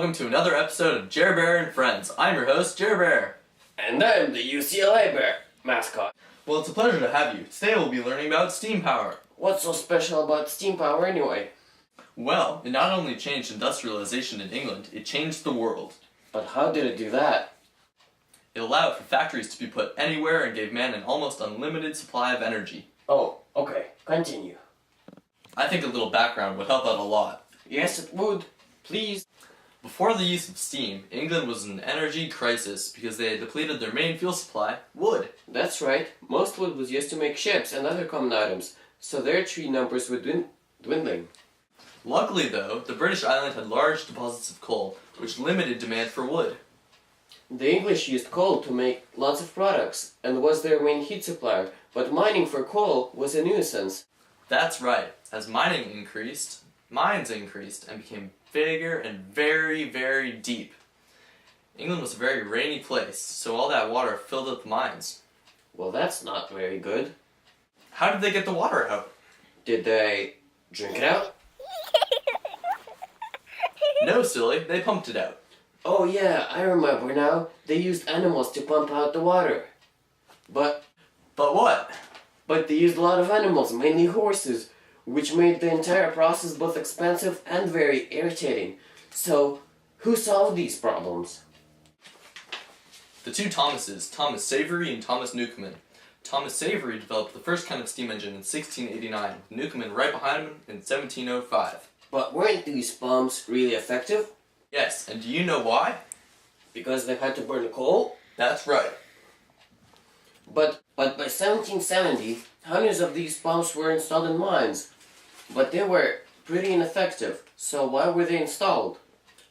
welcome to another episode of Jarebear and Friends. I'm your host, Jarebear. And I'm the UCLA Bear mascot. Well, it's a pleasure to have you. Today we'll be learning about steam power. What's so special about steam power anyway? Well, it not only changed industrialization in England, it changed the world. But how did it do that? It allowed for factories to be put anywhere and gave man an almost unlimited supply of energy. Oh, okay. Continue. I think a little background would help out a lot. Yes, it would. Please. Before the use of steam, England was in an energy crisis because they had depleted their main fuel supply, wood. That's right. Most wood was used to make ships and other common items, so their tree numbers were dwindling. Luckily, though, the British island had large deposits of coal, which limited demand for wood. The English used coal to make lots of products and was their main heat supplier, but mining for coal was a nuisance. That's right. As mining increased, mines increased and became bigger and very, very deep. England was a very rainy place, so all that water filled up the mines. Well, that's not very good. How did they get the water out? Did they drink it out? No, silly, they pumped it out. Oh yeah, I remember now. They used animals to pump out the water. But what? they used a lot of animals, mainly horses, which made the entire process both expensive and very irritating. So, who solved these problems? The two Thomases, Thomas Savery and Thomas Newcomen. Thomas Savery developed the first kind of steam engine in 1689, Newcomen right behind him in 1705. But weren't these pumps really effective? Yes, and do you know why? Because they had to burn coal? That's right. But by 1770, hundreds of these pumps were installed in mines. But they were pretty ineffective, so why were they installed?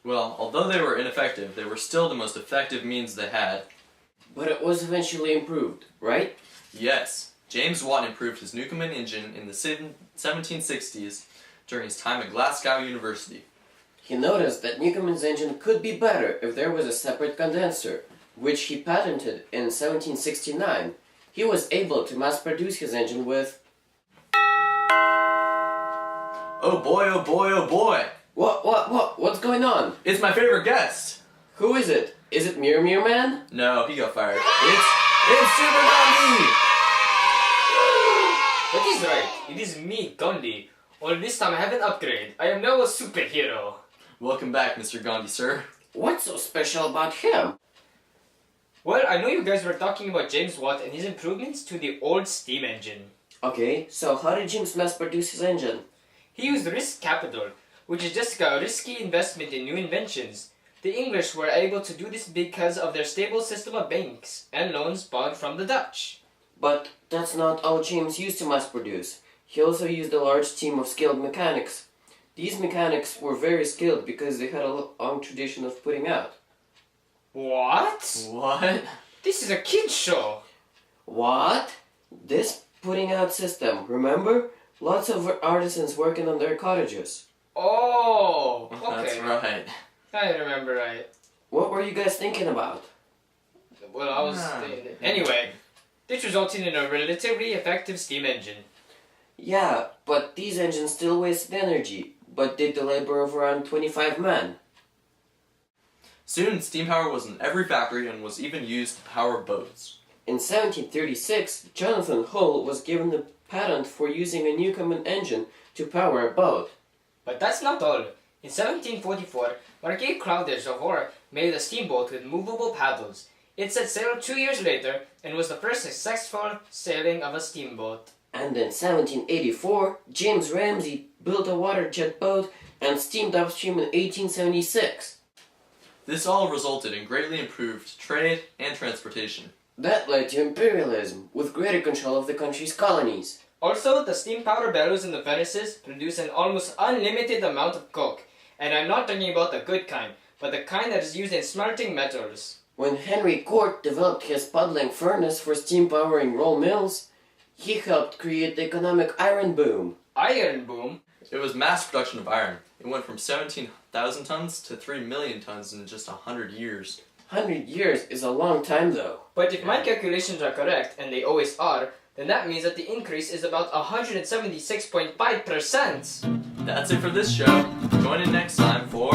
Well, although they were ineffective, they were still the most effective means they had. But it was eventually improved, right? Yes, James Watt improved his Newcomen engine in the 1760s during his time at Glasgow University. He noticed that Newcomen's engine could be better if there was a separate condenser, which he patented in 1769. He was able to mass-produce his engine with... Oh boy, oh boy, oh boy! What's going on? It's my favorite guest! Who is it? Is it Mirror Man? No, he got fired. It's Super Gandhi! That is right. It is me, Gandhi. Only this time I have an upgrade. I am now a superhero. Welcome back, Mr. Gandhi, sir. What's so special about him? Well, I know you guys were talking about James Watt and his improvements to the old steam engine. Okay, so how did James mass-produce his engine? He used risk capital, which is just a risky investment in new inventions. The English were able to do this because of their stable system of banks and loans borrowed from the Dutch. But that's not all James used to mass-produce. He also used a large team of skilled mechanics. These mechanics were very skilled because they had a long tradition of putting out. What? What? This is a kid's show. What? This putting out system, remember? Lots of artisans working on their cottages. Oh, okay. That's right. I remember right. What were you guys thinking about? Well, I was... Anyway, this resulted in a relatively effective steam engine. Yeah, but these engines still wasted energy, but did the labor of around 25 men. Soon, steam power was in every factory and was even used to power boats. In 1736, Jonathan Hull was given the patent for using a Newcomen engine to power a boat. But that's not all. In 1744, Marquis Crowther's of Hoare made a steamboat with movable paddles. It set sail 2 years later and was the first successful sailing of a steamboat. And in 1784, James Ramsay built a water jet boat and steamed upstream in 1876. This all resulted in greatly improved trade and transportation. That led to imperialism, with greater control of the country's colonies. Also, the steam power bellows in the furnaces produce an almost unlimited amount of coke. And I'm not talking about the good kind, but the kind that is used in smelting metals. When Henry Court developed his puddling furnace for steam powering roll mills, he helped create the economic iron boom. Iron boom? It was mass production of iron. It went from 17,000 tons to 3 million tons in just 100 years. 100 years is a long time though. But if my calculations are correct, and they always are, then that means that the increase is about 176.5%. That's it for this show. Join in next time for